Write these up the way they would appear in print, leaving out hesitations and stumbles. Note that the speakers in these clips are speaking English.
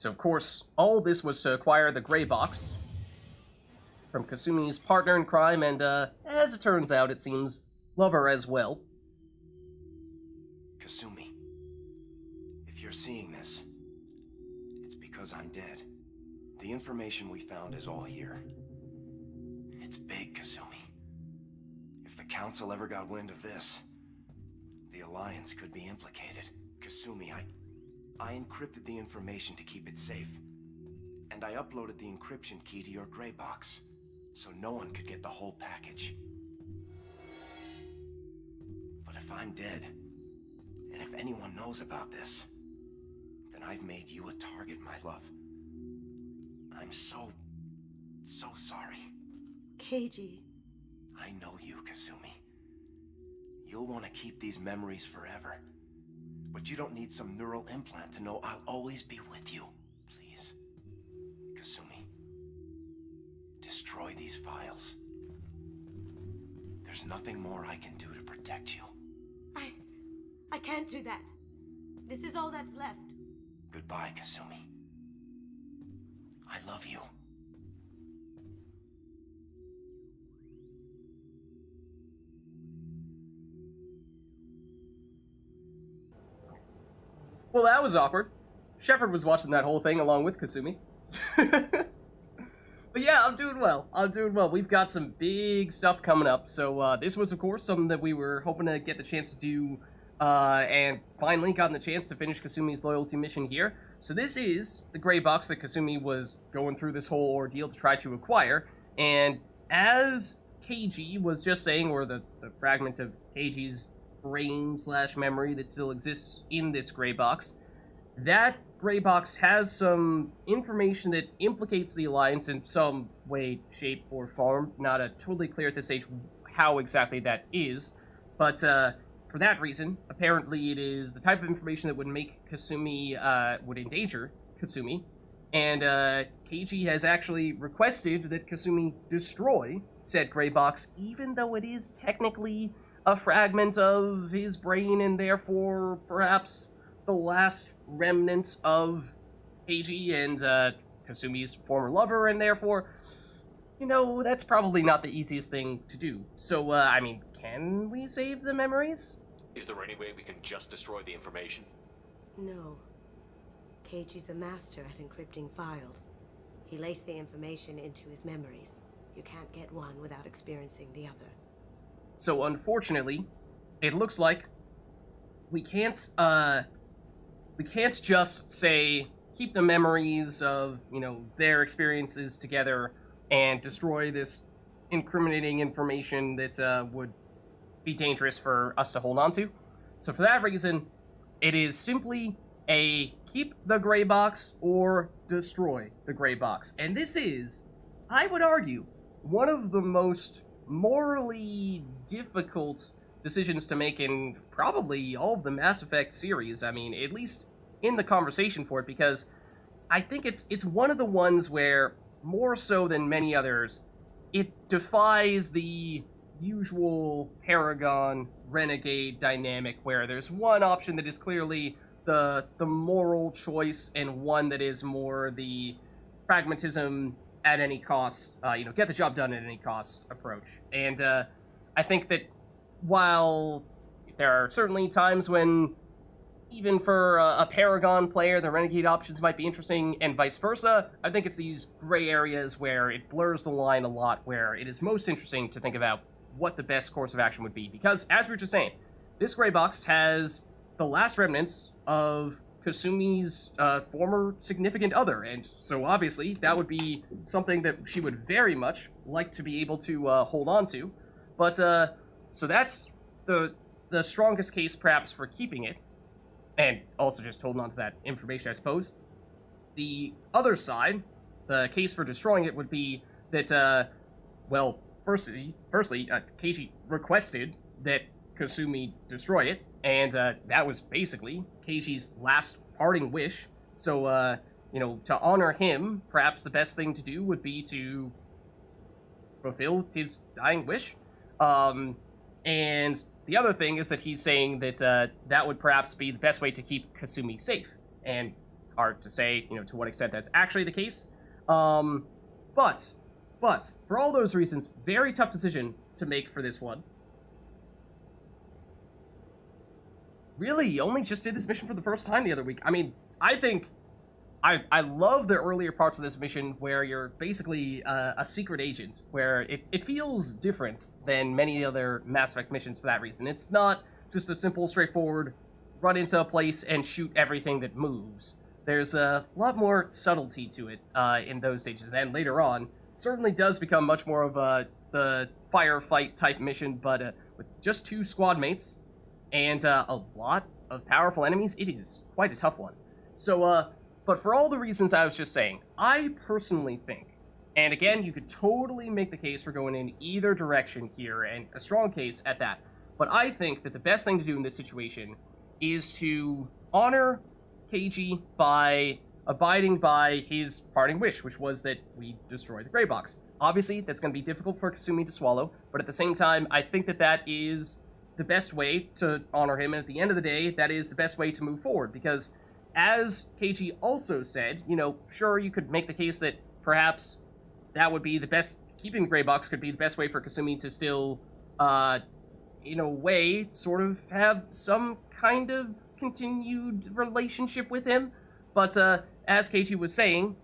So, of course, all this was to acquire the Graybox from Kasumi's partner in crime, and, as it turns out, it seems, lover as well. Kasumi, if you're seeing this, it's because I'm dead. The information we found is all here. It's big, Kasumi. If the Council ever got wind of this, the Alliance could be implicated. Kasumi, I encrypted the information to keep it safe. And I uploaded the encryption key to your Graybox, so no one could get the whole package. But if I'm dead, and if anyone knows about this, then I've made you a target, my love. I'm so sorry. Keiji. I know you, Kasumi. You'll want to keep these memories forever. But you don't need some neural implant to know I'll always be with you. Please, Kasumi, destroy these files. There's nothing more I can do to protect you. I can't do that. This is all that's left. Goodbye, Kasumi. I love you. Well, that was awkward. Shepard was watching that whole thing along with Kasumi. But yeah, I'm doing well. We've got some big stuff coming up. So this was, of course, something that we were hoping to get the chance to do, and finally gotten the chance to finish Kasumi's loyalty mission here. So this is the Graybox that Kasumi was going through this whole ordeal to try to acquire. And as Keiji was just saying, or the fragment of Keiji's brain/memory that still exists in this Graybox, that Graybox has some information that implicates the Alliance in some way, shape, or form. Not totally clear at this stage how exactly that is, but for that reason, apparently it is the type of information that would make Kasumi, would endanger Kasumi, and Keiji has actually requested that Kasumi destroy said Graybox, even though it is technically a fragment of his brain, and therefore perhaps the last remnant of Keiji and Kasumi's former lover, and therefore, you know, that's probably not the easiest thing to do. So, I mean, can we save the memories? Is there any way we can just destroy the information? No. Keiji's a master at encrypting files. He laced the information into his memories. You can't get one without experiencing the other. So unfortunately, it looks like we can't just say keep the memories of, you know, their experiences together and destroy this incriminating information that would be dangerous for us to hold on to. So for that reason, it is simply a keep the Graybox or destroy the Graybox. And this is, I would argue, one of the most morally difficult decisions to make in probably all of the Mass Effect series. I mean, at least in the conversation for it, because I think it's one of the ones where, more so than many others, it defies the usual Paragon Renegade dynamic, where there's one option that is clearly the moral choice, and one that is more the pragmatism at any cost, you know, get the job done at any cost approach. And I think that while there are certainly times when, even for a Paragon player, the Renegade options might be interesting, and vice versa, I think it's these gray areas where it blurs the line a lot, where it is most interesting to think about what the best course of action would be. Because, as we were just saying, this Graybox has the last remnants of Kasumi's former significant other, and so obviously that would be something that she would very much like to be able to hold on to. But so that's the strongest case perhaps for keeping it, and also just holding on to that information, I suppose. The other side, the case for destroying it, would be that well, firstly, Keiji requested that Kasumi destroy it, and that was basically Keiji's last parting wish. So, you know, to honor him, perhaps the best thing to do would be to fulfill his dying wish. And the other thing is that he's saying that that would perhaps be the best way to keep Kasumi safe. And hard to say, to what extent that's actually the case. But for all those reasons, very tough decision to make for this one. Really, you only just did this mission for the first time the other week. I mean, I think I love the earlier parts of this mission where you're basically a secret agent, where it feels different than many other Mass Effect missions for that reason. It's not just a simple, straightforward, run into a place and shoot everything that moves. There's a lot more subtlety to it in those stages, and then later on, certainly does become much more of the firefight type mission, but with just 2 squad mates and a lot of powerful enemies, it is quite a tough one. So, but for all the reasons I was just saying, I personally think, and again, you could totally make the case for going in either direction here, and a strong case at that, but I think that the best thing to do in this situation is to honor Keiji by abiding by his parting wish, which was that we destroy the Graybox. Obviously, that's going to be difficult for Kasumi to swallow, but at the same time, I think that that is the best way to honor him, and at the end of the day, that is the best way to move forward, because as Keiji also said, sure, you could make the case that perhaps that would be the best, keeping the Graybox could be the best way for Kasumi to still, in a way, sort of have some kind of continued relationship with him, but as Keiji was saying,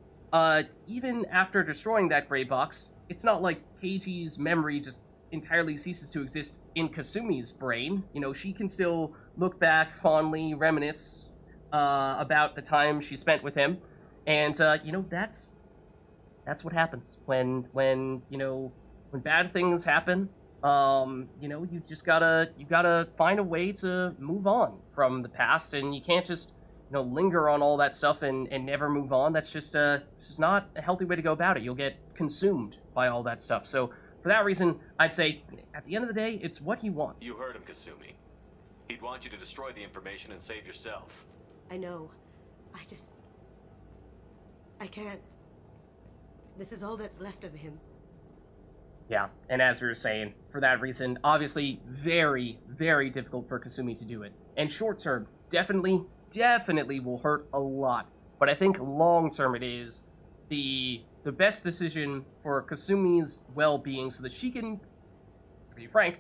even after destroying that Graybox, it's not like Keiji's memory just entirely ceases to exist in Kasumi's brain. She can still look back fondly, reminisce about the time she spent with him, and that's what happens when bad things happen. You just gotta find a way to move on from the past, and you can't just linger on all that stuff and never move on. That's just not a healthy way to go about it. You'll get consumed by all that stuff. So for that reason, I'd say at the end of the day, it's what he wants. You heard him, Kasumi. He'd want you to destroy the information and save yourself. I know. I can't. This is all that's left of him. Yeah, and as we were saying, for that reason, obviously very, very difficult for Kasumi to do it. And short term, definitely will hurt a lot. But I think long term it is the best decision for Kasumi's well-being, so that she can, to be frank,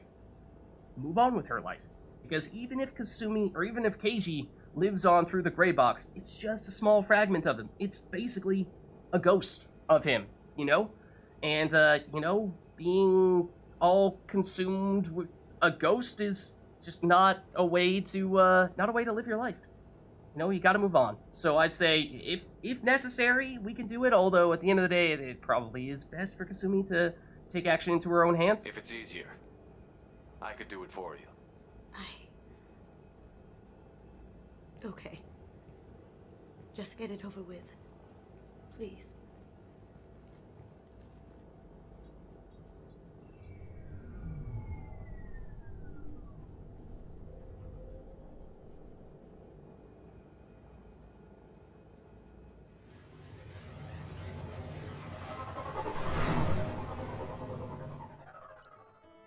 move on with her life. Because even if Kasumi, or even if Keiji, lives on through the Graybox, it's just a small fragment of him. It's basically a ghost of him, And, being all consumed with a ghost is just not a way to live your life. You gotta move on. So I'd say, if necessary, we can do it, although at the end of the day, it probably is best for Kasumi to take action into her own hands. If it's easier, I could do it for you. Okay. Just get it over with. Please.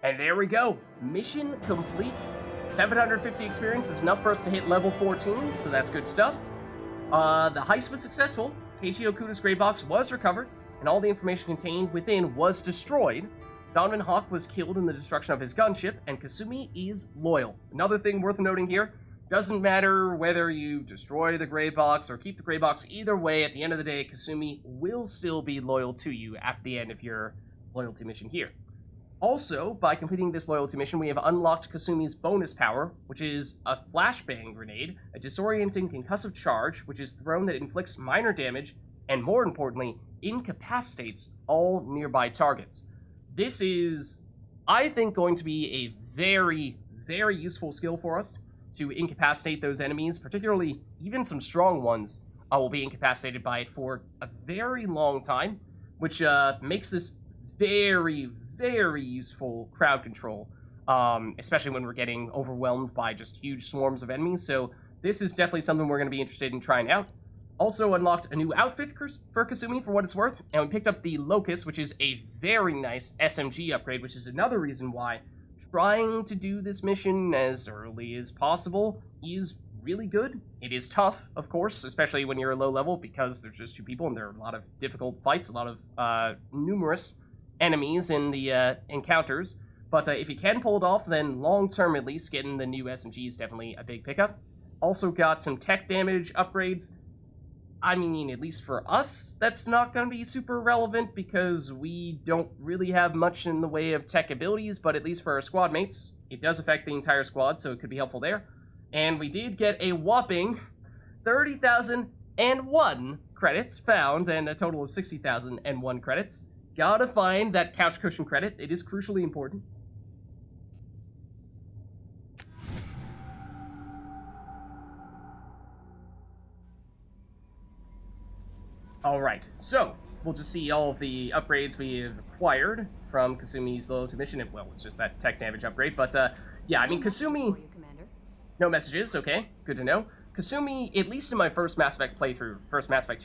And there we go. Mission complete. 750 experience is enough for us to hit level 14, so that's good stuff. The heist was successful. Keiji Okuda's Graybox was recovered, and all the information contained within was destroyed. Donovan Hawk was killed in the destruction of his gunship, and Kasumi is loyal. Another thing worth noting here, doesn't matter whether you destroy the Graybox or keep the Graybox, either way, at the end of the day, Kasumi will still be loyal to you after the end of your loyalty mission here. Also, by completing this loyalty mission, we have unlocked Kasumi's bonus power, which is a flashbang grenade, a disorienting concussive charge, which is thrown that inflicts minor damage, and more importantly, incapacitates all nearby targets. This is, I think, going to be a very, very useful skill for us to incapacitate those enemies, particularly even some strong ones will be incapacitated by it for a very long time, which makes this very, very useful crowd control, especially when we're getting overwhelmed by just huge swarms of enemies. So this is definitely something we're going to be interested in trying out. Also unlocked a new outfit for Kasumi for what it's worth, and we picked up the Locust, which is a very nice SMG upgrade, which is another reason why trying to do this mission as early as possible is really good. It is tough, of course, especially when you're low level, because there's just 2 people and there are a lot of difficult fights, a lot of numerous enemies in the encounters. But if you can pull it off, then long-term at least, getting the new SMG is definitely a big pickup. Also got some tech damage upgrades. I mean, at least for us, that's not going to be super relevant because we don't really have much in the way of tech abilities, but at least for our squad mates, it does affect the entire squad, so it could be helpful there. And we did get a whopping 30,001 credits found, and a total of 60,001 credits. Gotta find that couch cushion credit. It is crucially important. Alright, so we'll just see all of the upgrades we have acquired from Kasumi's loyalty mission. And, well, it's just that tech damage upgrade, but yeah, I mean, Kasumi... No messages, okay, good to know. Kasumi, at least in my first Mass Effect 2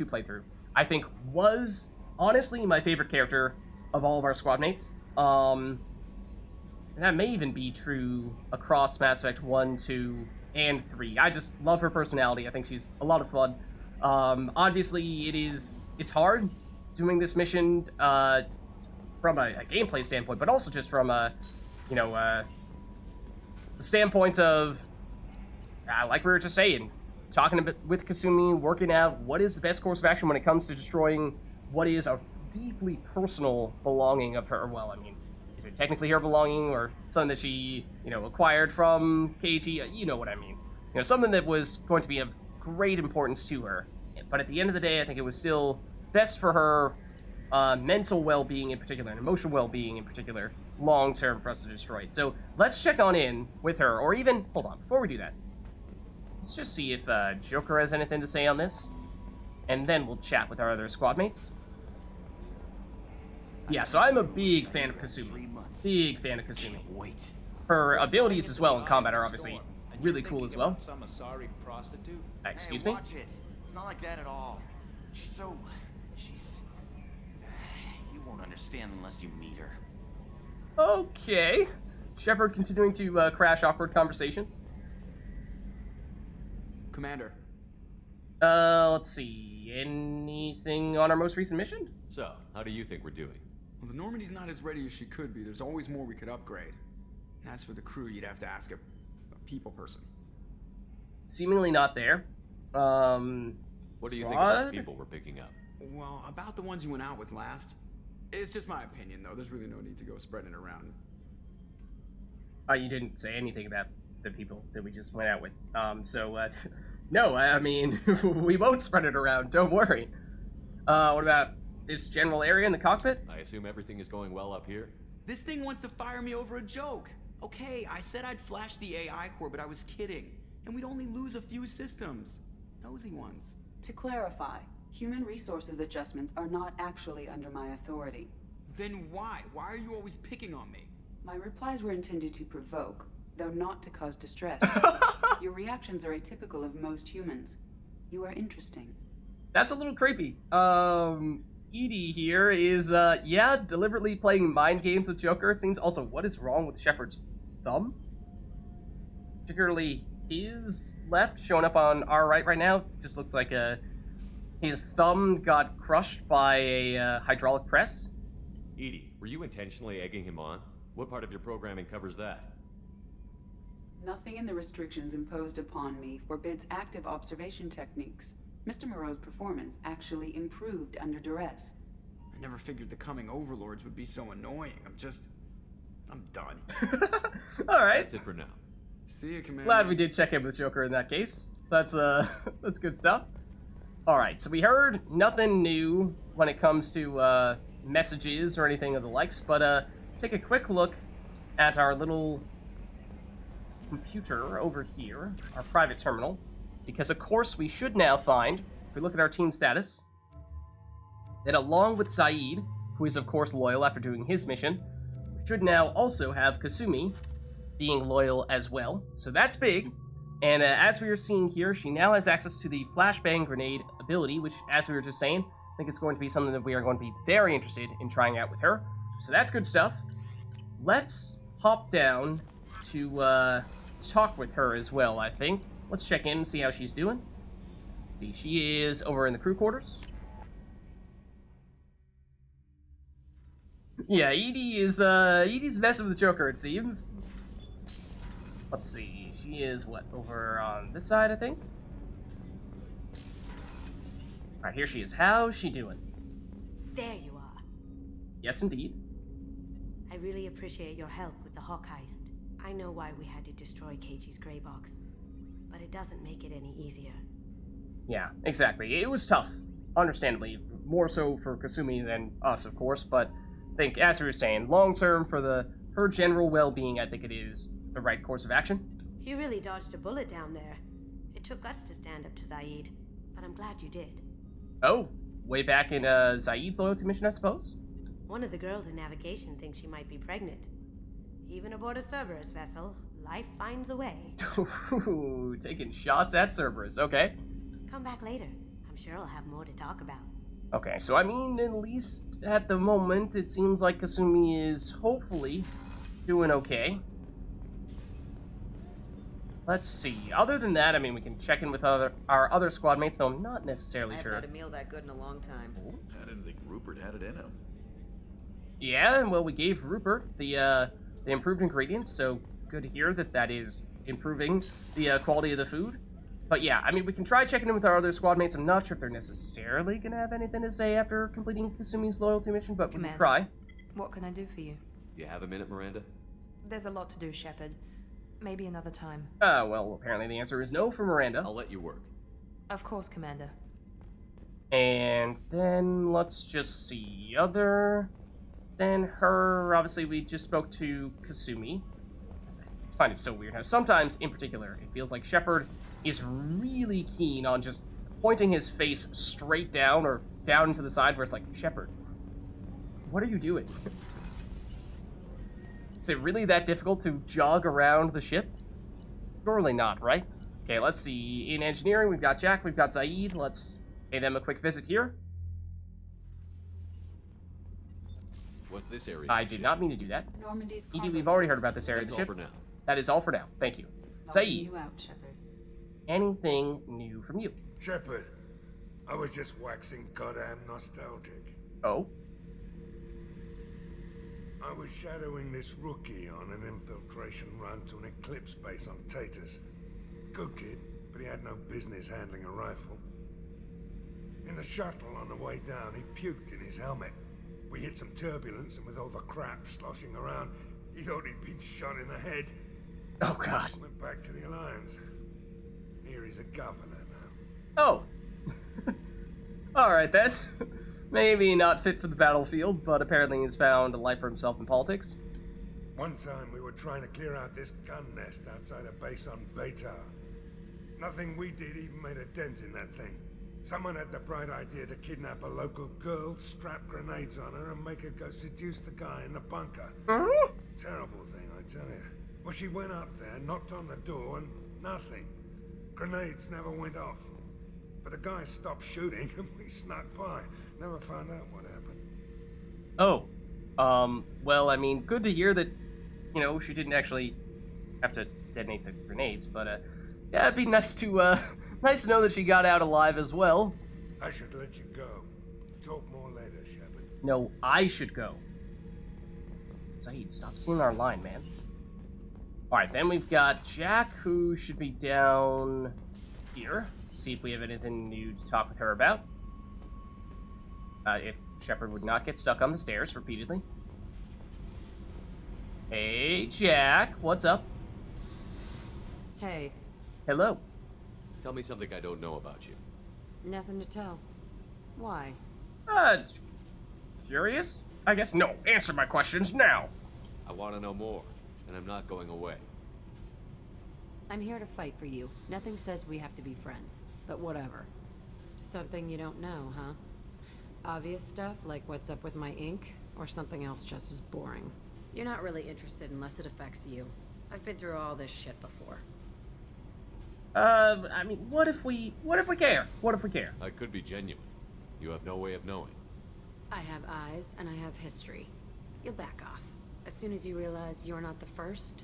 playthrough, I think was, honestly, my favorite character of all of our squad mates. And that may even be true across Mass Effect 1, 2, and 3. I just love her personality. I think she's a lot of fun. Obviously, it's hard doing this mission from a gameplay standpoint, but also just from a, the standpoint of, like we were just saying, talking a bit with Kasumi, working out what is the best course of action when it comes to destroying what is a deeply personal belonging of her. Well, I mean, is it technically her belonging or something that she, acquired from Keiji? You know what I mean. Something that was going to be of great importance to her. But at the end of the day, I think it was still best for her mental well-being in particular, and emotional well-being in particular, long-term for us to destroy it. So let's check on in with her, or even, hold on, before we do that, let's just see if Joker has anything to say on this, and then we'll chat with our other squad mates. Yeah, so I'm a big fan of Kasumi. Big fan of Kasumi. Her abilities as well in combat are obviously really cool as well. Excuse me? It's not like that at all. She's... You won't understand unless you meet her. Okay. Shepard continuing to crash awkward conversations. Commander. Let's see. Anything on our most recent mission? So, how do you think we're doing? Well, the Normandy's not as ready as she could be. There's always more we could upgrade. And as for the crew, you'd have to ask a people person. Seemingly not there. What do you think about the people we're picking up? Well, about the ones you went out with last. It's just my opinion, though. There's really no need to go spreading it around. You didn't say anything about the people that we just went out with. No, I mean, we won't spread it around, don't worry. What about this general area in the cockpit? I assume everything is going well up here? This thing wants to fire me over a joke. Okay, I said I'd flash the AI core, but I was kidding. And we'd only lose a few systems. Nosy ones. To clarify, human resources adjustments are not actually under my authority. Then why? Why are you always picking on me? My replies were intended to provoke, though not to cause distress. Your reactions are atypical of most humans. You are interesting. That's a little creepy. Edie here is, deliberately playing mind games with Joker, it seems. Also, what is wrong with Shepard's thumb? Particularly his left, showing up on our right now. Just looks like his thumb got crushed by a hydraulic press. Edie, were you intentionally egging him on? What part of your programming covers that? Nothing in the restrictions imposed upon me forbids active observation techniques. Mr. Moreau's performance actually improved under duress. I never figured the coming overlords would be so annoying. I'm done. Alright. That's it for now. See you, Commander. Glad we did check in with Joker in that case. That's that's good stuff. Alright, so we heard nothing new when it comes to messages or anything of the likes, but take a quick look at our little computer over here, our private terminal, because of course we should now find, if we look at our team status, that along with Saeed, who is of course loyal after doing his mission, we should now also have Kasumi being loyal as well. So that's big. And as we are seeing here, she now has access to the flashbang grenade ability, which, as we were just saying, I think it's going to be something that we are going to be very interested in trying out with her. So that's good stuff. Let's hop down to talk with her as well, I think. let's check in and see how she's doing. See, she is over in the crew quarters. Yeah, Edie's messing with the Joker, it seems. Let's see, she is, what, over on this side, I think? Alright, here she is. How's she doing? There you are. Yes, indeed. I really appreciate your help with the Hawk heist. I know why we had to destroy Keiji'S Graybox, but it doesn't make it any easier. Yeah, exactly. It was tough, understandably. More so for Kasumi than us, of course, but I think, as we were saying, long-term for her general well-being, I think it is the right course of action. You really dodged a bullet down there. It took guts to stand up to Zaid, but I'm glad you did. Oh, way back in Zaid's loyalty mission, I suppose? One of the girls in navigation thinks she might be pregnant. Even aboard a Cerberus vessel, life finds a way. Ooh, taking shots at Cerberus, okay. Come back later. I'm sure I'll have more to talk about. Okay, so I mean, at least at the moment, it seems like Kasumi is hopefully doing okay. Let's see. Other than that, I mean, we can check in with our other squad mates, though I'm not necessarily I sure. haven't had a meal that good in a long time. I didn't think Rupert had it in him. Yeah, well, we gave Rupert the improved ingredients, so good to hear that is improving the quality of the food. But yeah, I mean, we can try checking in with our other squad mates. I'm not sure if they're necessarily going to have anything to say after completing Kasumi's loyalty mission, but we can Commander. try. What can I do for you? You have a minute, Miranda? There's a lot to do, Shepard. Maybe another time. Well, apparently the answer is no for Miranda. I'll let you work. Of course, Commander. And then let's just see. Other than her, obviously we just spoke to Kasumi. I find it so weird how sometimes, in particular, it feels like Shepard is really keen on just pointing his face straight down or down to the side where it's like, Shepard, what are you doing? Is it really that difficult to jog around the ship? Surely not, right? Okay, let's see. In engineering, we've got Jack, we've got Zaid. Let's pay them a quick visit here. What's this area? I did not mean to do that. Normandy's Edie, we've already heard about this area of That's the all ship. for now. That is all for now. Thank you. Helping Zaid, you out, Shepard. anything new from you? Shepard, I was just waxing goddamn nostalgic. Oh? I was shadowing this rookie on an infiltration run to an Eclipse base on Tatus. Good kid, but he had no business handling a rifle. In the shuttle on the way down, he puked in his helmet. We hit some turbulence, and with all the crap sloshing around, he thought he'd been shot in the head. Oh, God. Went back to the Alliance. Here he's a governor now. Oh. Alright then. Maybe not fit for the battlefield, but apparently he's found a life for himself in politics. One time we were trying to clear out this gun nest outside a base on Vatar. Nothing we did even made a dent in that thing. Someone had the bright idea to kidnap a local girl, strap grenades on her, and make her go seduce the guy in the bunker. Terrible thing, I tell you. Well, she went up there, knocked on the door, and nothing. Grenades never went off. But the guy stopped shooting, and we snuck by. Never found out what happened. Oh. Well, I mean, good to hear that, you know, she didn't actually have to detonate the grenades, but, yeah, it'd be nice to, nice to know that she got out alive as well. I should let you go. Talk more later, Shepard. No, I should go. Zaid, stop seeing our line, man. Alright, then we've got Jack, who should be down here. See if we have anything new to talk with her about. If Shepard would not get stuck on the stairs repeatedly. Hey, Jack, what's up? Hey, Hello. Tell me something I don't know about you. nothing to tell. Why? Curious? I guess no. Answer my questions now. I want to know more, and I'm not going away. I'm here to fight for you. Nothing says we have to be friends, but whatever. Something you don't know, huh? Obvious stuff, like what's up with my ink, or something else just as boring. You're not really interested unless it affects you. I've been through all this shit before. I mean, what if we care? What if we care? I could be genuine. You have no way of knowing. I have eyes, and I have history. You'll back off. As soon as you realize you're not the first,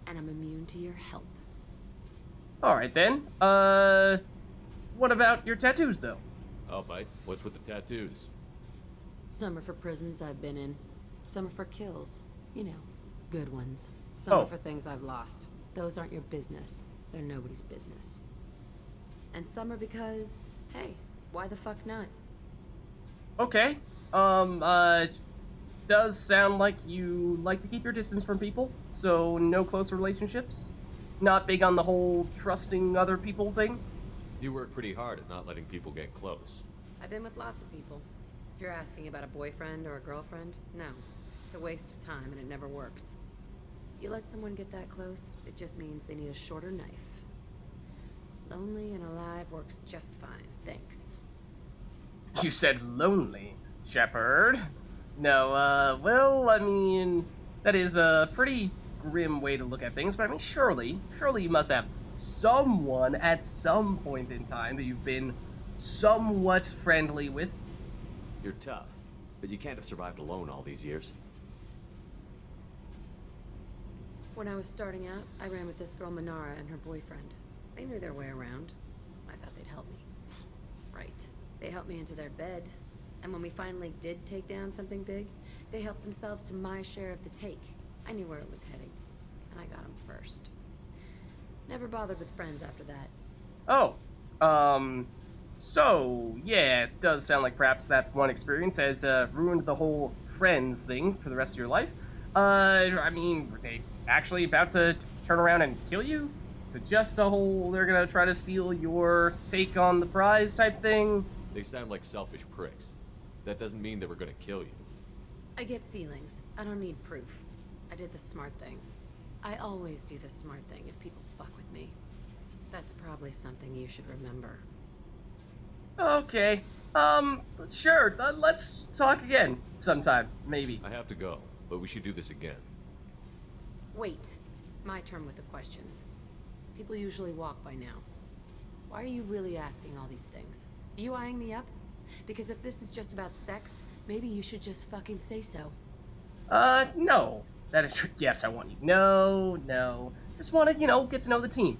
and I'm immune to your help. Alright then. What about your tattoos, though? Oh, bite. What's with the tattoos? Some are for prisons I've been in. Some are for kills. You know, good ones. Some are for things I've lost. Those aren't your business. They're nobody's business. And some are because, hey, why the fuck not? Okay. Does sound like you like to keep your distance from people, so no close relationships? Not big on the whole trusting other people thing? You work pretty hard at not letting people get close. I've been with lots of people. If you're asking about a boyfriend or a girlfriend, no. It's a waste of time and it never works. You let someone get that close, it just means they need a shorter knife. Lonely and alive works just fine, thanks. You said lonely, Shepard. No, well, I mean, that is a pretty grim way to look at things, but I mean, surely you must have someone at some point in time that you've been somewhat friendly with. You're tough, but you can't have survived alone all these years. When I was starting out, I ran with this girl Manara and her boyfriend. They knew their way around. I thought they'd help me. Right. They helped me into their bed. And when we finally did take down something big, they helped themselves to my share of the take. I knew where it was heading. And I got them first. Never bothered with friends after that. Oh. So, yeah, it does sound like perhaps that one experience has ruined the whole friends thing for the rest of your life. I mean, were they actually about to turn around and kill you? Is it just a whole, they're gonna try to steal your take on the prize type thing? They sound like selfish pricks. That doesn't mean they were gonna kill you. I get feelings. I don't need proof. I did the smart thing. I always do the smart thing if people fuck with me. That's probably something you should remember. Okay. Sure. Let's talk again sometime, maybe. I have to go, but we should do this again. Wait. My turn with the questions. People usually walk by now. Why are you really asking all these things? Are you eyeing me up? Because if this is just about sex, maybe you should just fucking say so. No. That is, yes, I want you. No. Just want to, get to know the team.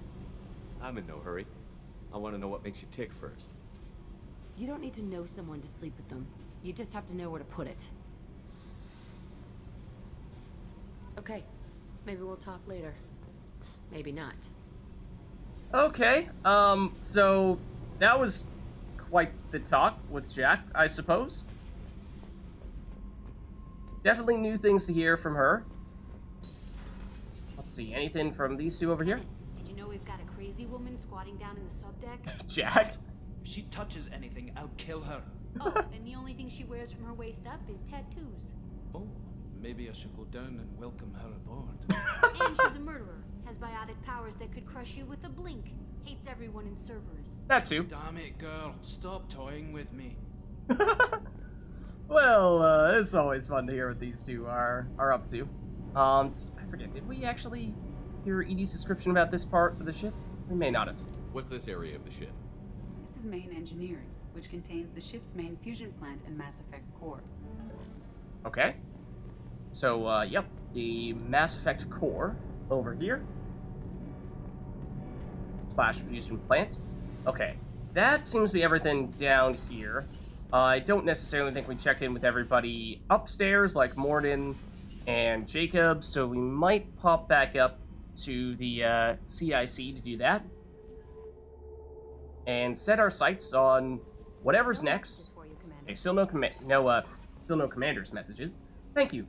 I'm in no hurry. I want to know what makes you tick first. You don't need to know someone to sleep with them. You just have to know where to put it. Okay. Maybe we'll talk later. Maybe not. Okay. So that was quite the talk with Jack, I suppose. Definitely new things to hear from her. Let's see, anything from these two over here? Did you know we've got a crazy woman squatting down in the subdeck? Jack? If she touches anything, I'll kill her. Oh, and the only thing she wears from her waist up is tattoos. Oh, maybe I should go down and welcome her aboard. And she's a murderer. Has biotic powers that could crush you with a blink. Hates everyone in Cerberus. That too. Damn it, girl. Stop toying with me. Well, it's always fun to hear what these two are up to. I forget, did we actually hear Edie's description about this part of the ship? We may not have. What's this area of the ship? This is main engineering, which contains the ship's main fusion plant and Mass Effect core. Okay. So, yep, the Mass Effect core over here. / fusion plant. Okay, that seems to be everything down here. I don't necessarily think we checked in with everybody upstairs, like Morden and Jacob, so we might pop back up to the CIC to do that. And set our sights on whatever's next. Okay, still no commander's messages. Thank you.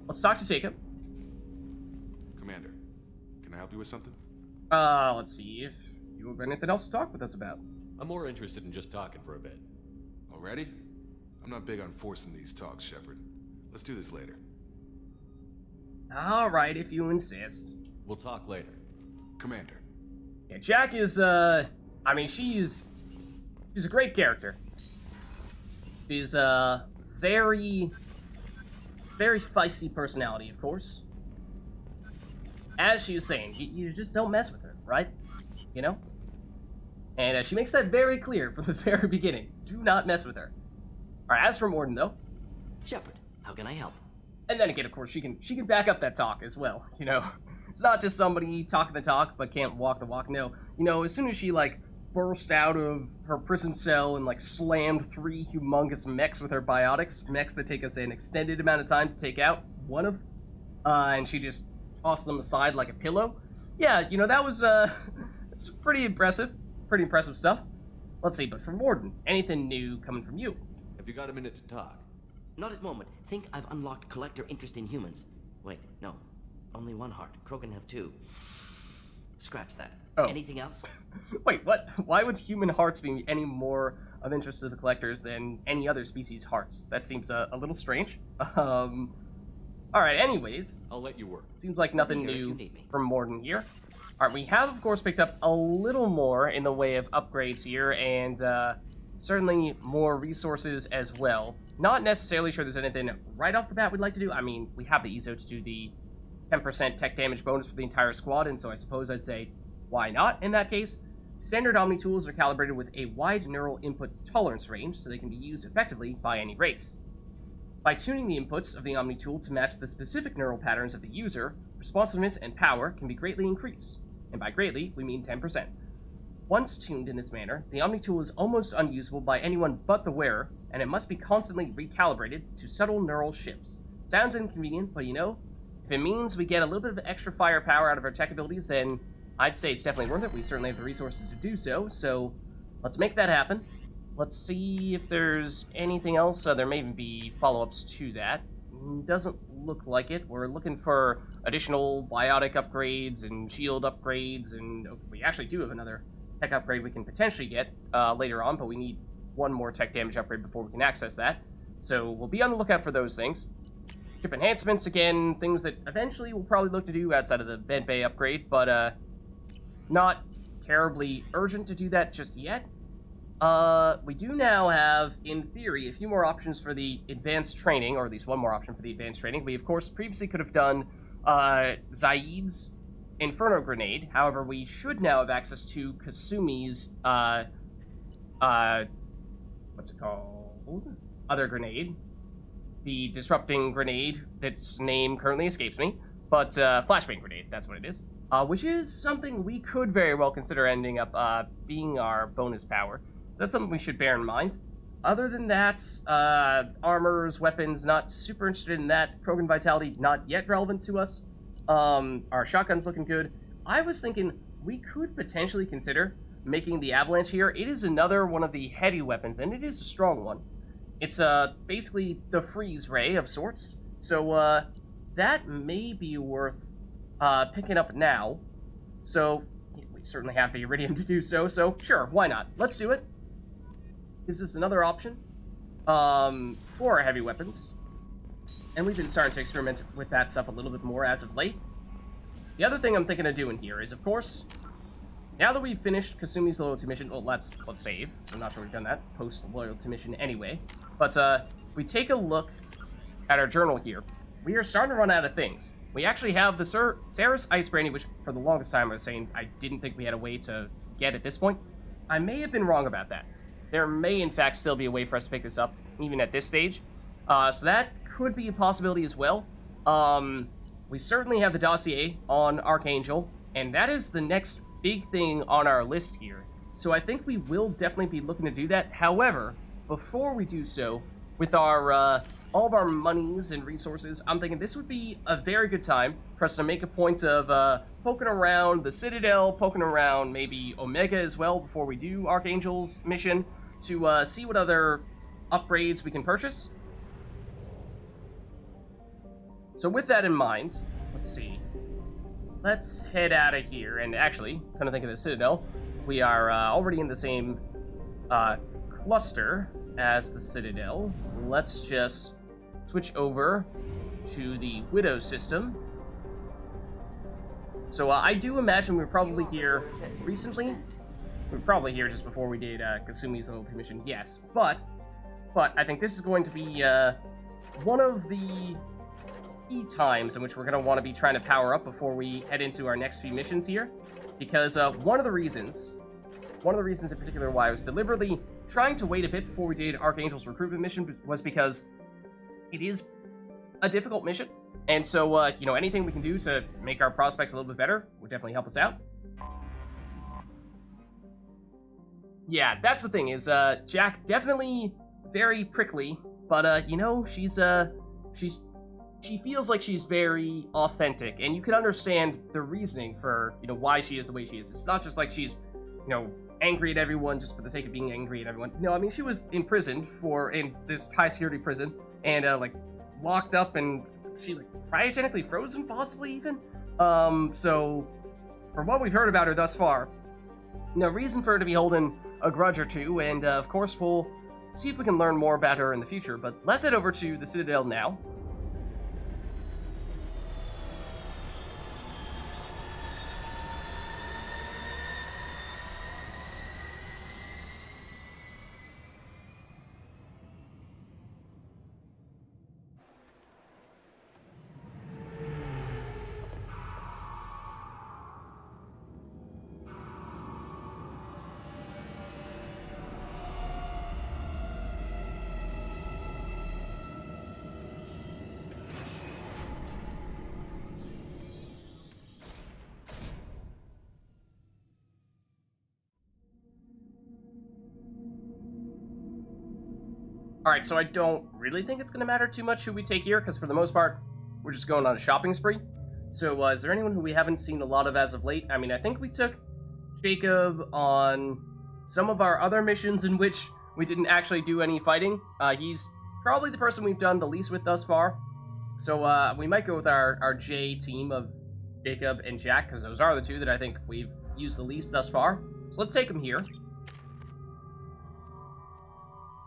Let's talk to Jacob. Commander, can I help you with something? Let's see if you have anything else to talk with us about. I'm more interested in just talking for a bit. Already? I'm not big on forcing these talks, Shepard. Let's do this later. Alright, if you insist. We'll talk later. Commander. Yeah, Jack is, I mean, she's a great character. She's a very feisty personality, of course. As she was saying, you just don't mess with her, right? You know? And she makes that very clear from the very beginning. Do not mess with her. Alright, as for Morden, though. Shepard, how can I help? And then again, of course, she can back up that talk as well, you know? It's not just somebody talking the talk but can't walk the walk. No, you know, as soon as she like burst out of her prison cell and like slammed 3 humongous mechs with her biotics, mechs that take us an extended amount of time to take out, one of, and she just tossed them aside like a pillow. Yeah, you know, that was it's pretty impressive stuff. Let's see, but from Warden, anything new coming from you? Have you got a minute to talk? Not at the moment. Think I've unlocked collector interest in humans. Wait, no. Only 1 heart. Krogan have 2. Scratch that. Oh. Anything else? Wait, what? Why would human hearts be any more of interest to the collectors than any other species' hearts? That seems a little strange. Alright, anyways. I'll let you work. Seems like nothing new from Morden here. Alright, we have, of course, picked up a little more in the way of upgrades here, and certainly more resources as well. Not necessarily sure there's anything right off the bat we'd like to do. I mean, we have the EZO to do the 10% tech damage bonus for the entire squad, and so I suppose I'd say, why not in that case? Standard Omni tools are calibrated with a wide neural input tolerance range, so they can be used effectively by any race. By tuning the inputs of the Omni tool to match the specific neural patterns of the user, responsiveness and power can be greatly increased. And by greatly, we mean 10%. Once tuned in this manner, the Omni tool is almost unusable by anyone but the wearer, and it must be constantly recalibrated to subtle neural shifts. Sounds inconvenient, but you know, if it means we get a little bit of extra firepower out of our tech abilities, then I'd say it's definitely worth it. We certainly have the resources to do so, so let's make that happen. Let's see if there's anything else. There may even be follow-ups to that. Doesn't look like it. We're looking for additional biotic upgrades and shield upgrades, and we actually do have another tech upgrade we can potentially get later on, but we need 1 more tech damage upgrade before we can access that. So we'll be on the lookout for those things. Ship enhancements, again, things that eventually we'll probably look to do outside of the Bed Bay upgrade, but not terribly urgent to do that just yet. We do now have, in theory, a few more options for the advanced training, or at least 1 more option for the advanced training. We, of course, previously could have done Zaid's Inferno Grenade. However, we should now have access to Kasumi's, what's it called? Other grenade. The Disrupting Grenade, its name currently escapes me, but Flashbang Grenade, that's what it is. Which is something we could very well consider ending up being our bonus power. So that's something we should bear in mind. Other than that, armors, weapons, not super interested in that. Krogan Vitality, not yet relevant to us. Our shotgun's looking good. I was thinking we could potentially consider making the Avalanche here. It is another one of the heavy weapons, and it is a strong one. It's basically the freeze ray of sorts. So that may be worth picking up now. So we certainly have the Iridium to do so, sure, why not? Let's do it. Gives us another option for our heavy weapons. And we've been starting to experiment with that stuff a little bit more as of late. The other thing I'm thinking of doing here is, of course, now that we've finished Kasumi's loyalty mission, well, let's save. I'm not sure we've done that post-loyalty mission anyway. But we take a look at our journal here. We are starting to run out of things. We actually have the Saris Ice Brandy, which for the longest time I was saying I didn't think we had a way to get at this point. I may have been wrong about that. There may, in fact, still be a way for us to pick this up, even at this stage. So that could be a possibility as well. We certainly have the dossier on Archangel, and that is the next big thing on our list here. So I think we will definitely be looking to do that. However, before we do so, with our all of our monies and resources, I'm thinking this would be a very good time for us to make a point of poking around the Citadel, poking around maybe Omega as well before we do Archangel's mission, to see what other upgrades we can purchase. So with that in mind, let's see. Let's head out of here, and actually, kind of think of the Citadel, we are already in the same cluster as the Citadel. Let's just switch over to the Widow system. So I do imagine we were probably here recently. We were probably here just before we did Kasumi's loyalty mission, yes. But I think this is going to be one of the key times in which we're going to want to be trying to power up before we head into our next few missions here. Because one of the reasons in particular why I was deliberately trying to wait a bit before we did Archangel's recruitment mission was because it is a difficult mission. And so, you know, anything we can do to make our prospects a little bit better would definitely help us out. Yeah, that's the thing, is, Jack definitely very prickly, but, you know, she feels like she's very authentic, and you can understand the reasoning for, you know, why she is the way she is. It's not just like she's, you know, angry at everyone just for the sake of being angry at everyone. No, I mean, she was imprisoned in this high-security prison, and, like, locked up, and she, like, cryogenically frozen, possibly, even? So, from what we've heard about her thus far, no reason for her to be holding a grudge or two, and, of course, we'll see if we can learn more about her in the future, but let's head over to the Citadel now. Alright, so I don't really think it's going to matter too much who we take here, because for the most part, we're just going on a shopping spree. So, is there anyone who we haven't seen a lot of as of late? I mean, I think we took Jacob on some of our other missions in which we didn't actually do any fighting. He's probably the person we've done the least with thus far. So, we might go with our J team of Jacob and Jack, because those are the two that I think we've used the least thus far. So let's take them here.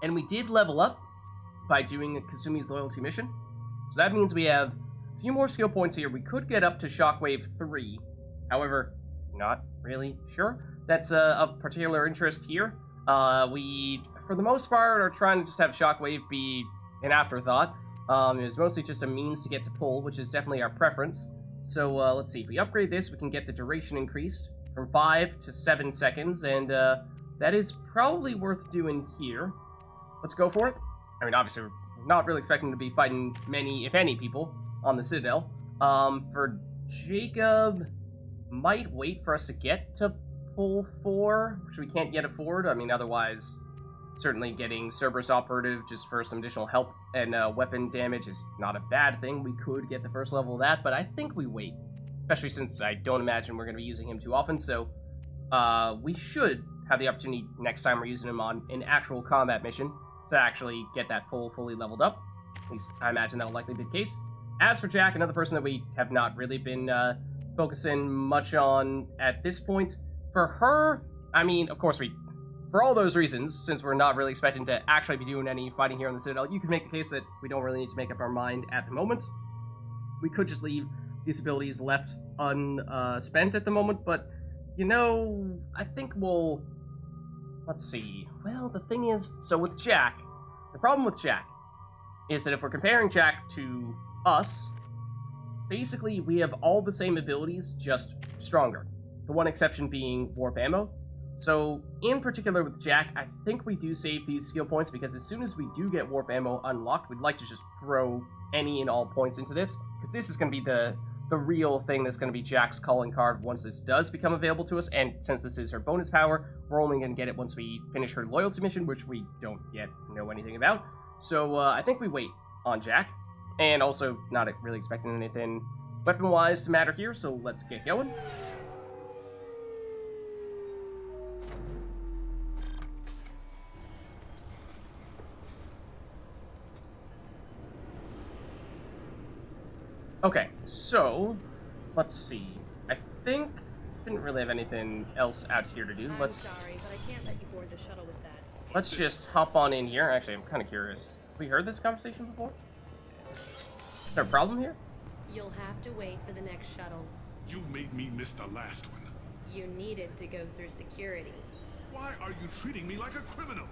And we did level up by doing Kasumi's loyalty mission. So that means we have a few more skill points here. We could get up to Shockwave 3. However, not really sure. That's of particular interest here. We, for the most part, are trying to just have Shockwave be an afterthought. It's mostly just a means to get to pull, which is definitely our preference. So let's see. If we upgrade this, we can get the duration increased from 5 to 7 seconds. And that is probably worth doing here. Let's go for it. I mean, obviously, we're not really expecting to be fighting many, if any, people on the Citadel. For Jacob, might wait for us to get to pull 4, which we can't yet afford. I mean, otherwise, certainly getting Cerberus Operative just for some additional help and weapon damage is not a bad thing. We could get the first level of that, but I think we wait. Especially since I don't imagine we're going to be using him too often, so we should have the opportunity next time we're using him on an actual combat mission to actually get that pull fully leveled up. At least I imagine that will likely be the case. As for Jack, another person that we have not really been focusing much on at this point, for her, I mean, of course, for all those reasons, since we're not really expecting to actually be doing any fighting here on the Citadel, you could make the case that we don't really need to make up our mind at the moment. We could just leave these abilities left unspent at the moment, but, you know, I think we'll... Let's see. Well, the thing is, so with Jack, the problem with Jack is that if we're comparing Jack to us, basically we have all the same abilities, just stronger. The one exception being warp ammo. So, in particular with Jack, I think we do save these skill points because as soon as we do get warp ammo unlocked, we'd like to just throw any and all points into this, because this is going to be the real thing that's going to be Jack's calling card once this does become available to us, and since this is her bonus power, we're only going to get it once we finish her loyalty mission, which we don't yet know anything about. So I think we wait on Jack, and also not really expecting anything weapon-wise to matter here, so let's get going. Okay, so, let's see. I think didn't really have anything else out here to do. I'm sorry, but I can't let you board the shuttle with that. Let's just hop on in here. Actually, I'm kind of curious. Have we heard this conversation before? Is there a problem here? You'll have to wait for the next shuttle. You made me miss the last one. You needed to go through security. Why are you treating me like a criminal?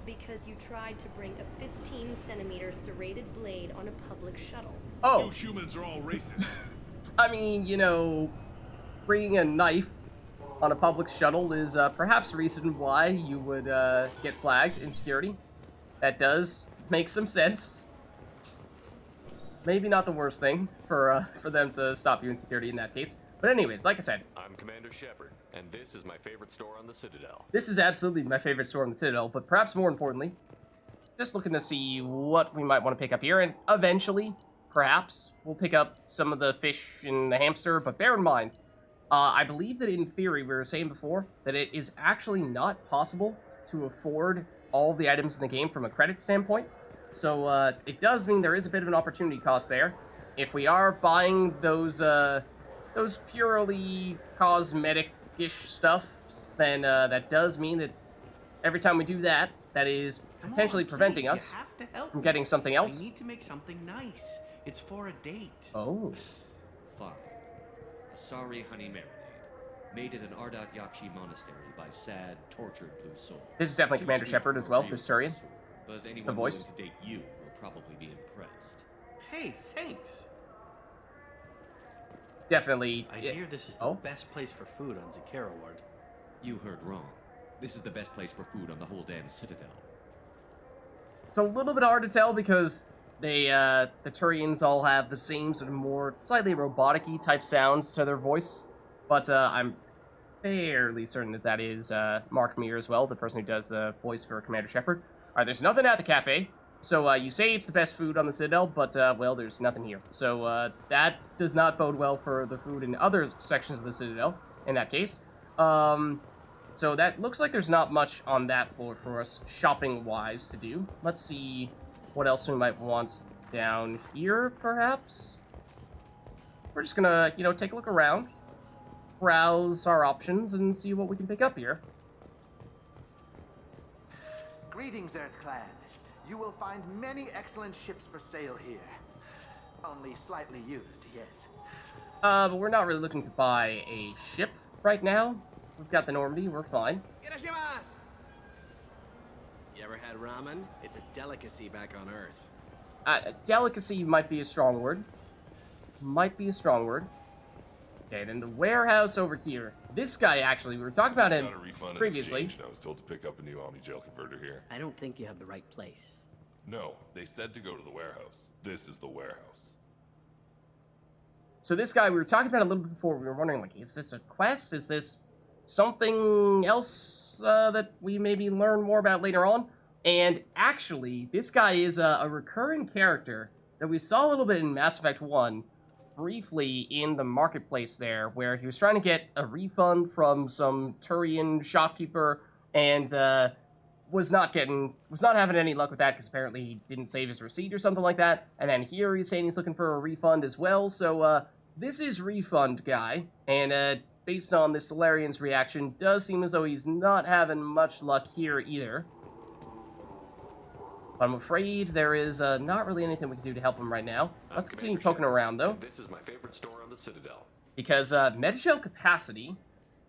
Because you tried to bring a 15-centimeter serrated blade on a public shuttle. Oh. You humans are all racist. I mean, you know, bringing a knife on a public shuttle is perhaps reason why you would get flagged in security. That does make some sense. maybe not the worst thing for them to stop you in security in that case. But anyways, like I said, I'm Commander Shepard, and this is my favorite store on the Citadel. this is absolutely my favorite store on the Citadel, but perhaps more importantly, just looking to see what we might want to pick up here, and eventually, perhaps, we'll pick up some of the fish and the hamster, but bear in mind, I believe that in theory, we were saying before, that it is actually not possible to afford all of the items in the game from a credit standpoint, so it does mean there is a bit of an opportunity cost there. If we are buying those purely cosmetic-ish stuff, then that does mean that every time we do that, that is potentially preventing us from getting something else. I need to make something nice. It's for a date. Oh. Fine. A sorry honey marinade. Made at an Ardat Yakshi monastery by sad, tortured blue souls. This is definitely Commander Shepard as well, this Turian. But anyone The voice. willing to date you will probably be impressed. Hey, thanks. Definitely. I hear this is the best place for food on Zakera Ward. You heard wrong. This is the best place for food on the whole damn Citadel. It's a little bit hard to tell because the Turians all have the same sort of more slightly robotic-y type sounds to their voice, but I'm fairly certain that that is Mark Meir as well, the person who does the voice for Commander Shepard. Alright, there's nothing at the cafe, so you say it's the best food on the Citadel, but, well, there's nothing here. So that does not bode well for the food in other sections of the Citadel, in that case. So that looks like there's not much on that floor for us shopping-wise to do. Let's see what else we might want down here, perhaps? We're just gonna, you know, take a look around, browse our options, and see what we can pick up here. Greetings, EarthClan. You will find many excellent ships for sale here. Only slightly used, yes. But we're not really looking to buy a ship right now. We've got the Normandy, we're fine. You ever had ramen? It's a delicacy back on Earth. Delicacy might be a strong word. Might be a strong word. Okay, then the warehouse over here. This guy, actually, we were talking about him previously. I was told to pick up a new Omni-Gel converter here. I don't think you have the right place. No, they said to go to the warehouse. This is the warehouse. So this guy, we were talking about a little bit before. We were wondering, like, is this a quest? Is this something else that we maybe learn more about later on? And actually, this guy is a recurring character that we saw a little bit in Mass Effect 1, briefly in the marketplace there, where he was trying to get a refund from some Turian shopkeeper, and was not having any luck with that, because apparently he didn't save his receipt or something like that. And then here he's saying he's looking for a refund as well, so this is Refund Guy, and based on the Solarian's reaction, does seem as though he's not having much luck here either. But I'm afraid there is not really anything we can do to help him right now. Let's continue poking around, though. This is my favorite store on the Citadel. Because Metagel capacity,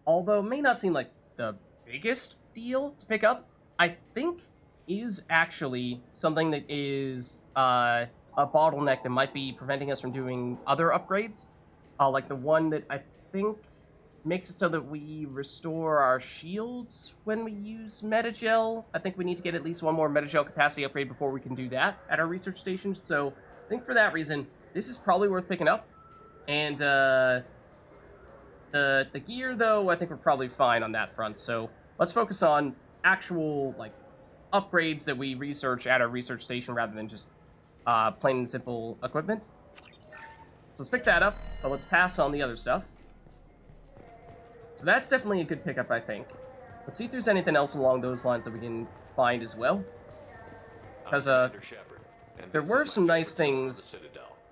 although may not seem like the biggest deal to pick up, I think is actually something that is a bottleneck that might be preventing us from doing other upgrades. Like the one that I think makes it so that we restore our shields when we use Metagel. I think we need to get at least one more Metagel capacity upgrade before we can do that at our research station. So I think for that reason, this is probably worth picking up. And the gear, though, I think we're probably fine on that front. So let's focus on actual, like, upgrades that we research at our research station rather than just plain and simple equipment. So let's pick that up, but let's pass on the other stuff. So that's definitely a good pickup, I think. Let's see if there's anything else along those lines that we can find as well. Because there were some nice things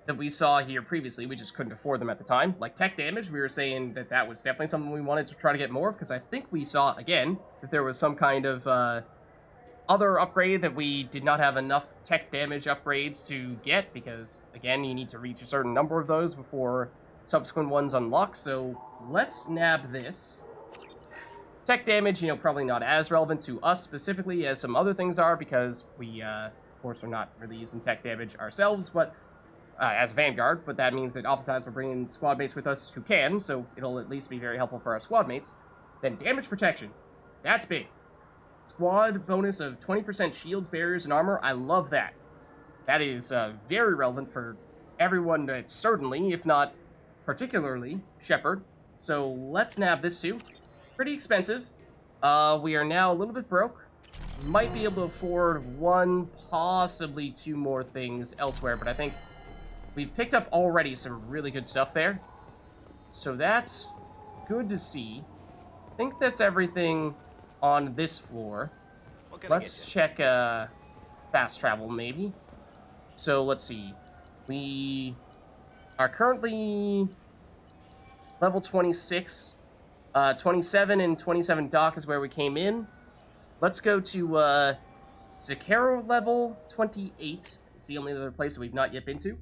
that we saw here previously. We just couldn't afford them at the time. Like tech damage, we were saying that that was definitely something we wanted to try to get more of, because I think we saw, again, that there was some kind of other upgrade that we did not have enough tech damage upgrades to get, because, again, you need to reach a certain number of those before subsequent ones unlock. So let's nab this. Tech damage, you know, probably not as relevant to us specifically as some other things are, because we, of course, are not really using tech damage ourselves, but as Vanguard, but that means that oftentimes we're bringing squad mates with us who can, so it'll at least be very helpful for our squad mates. Then damage protection. That's big. Squad bonus of 20% shields, barriers, and armor. I love that. That is very relevant for everyone, certainly, if not particularly, Shepard. So let's nab this too. Pretty expensive. We are now a little bit broke. Might be able to afford one, possibly two more things elsewhere, but I think we've picked up already some really good stuff there. So that's good to see. I think that's everything on this floor. Let's check fast travel, maybe. So let's see. We are currently level 26. 27 and 27 dock is where we came in. Let's go to Zakero level 28. It's the only other place that we've not yet been to.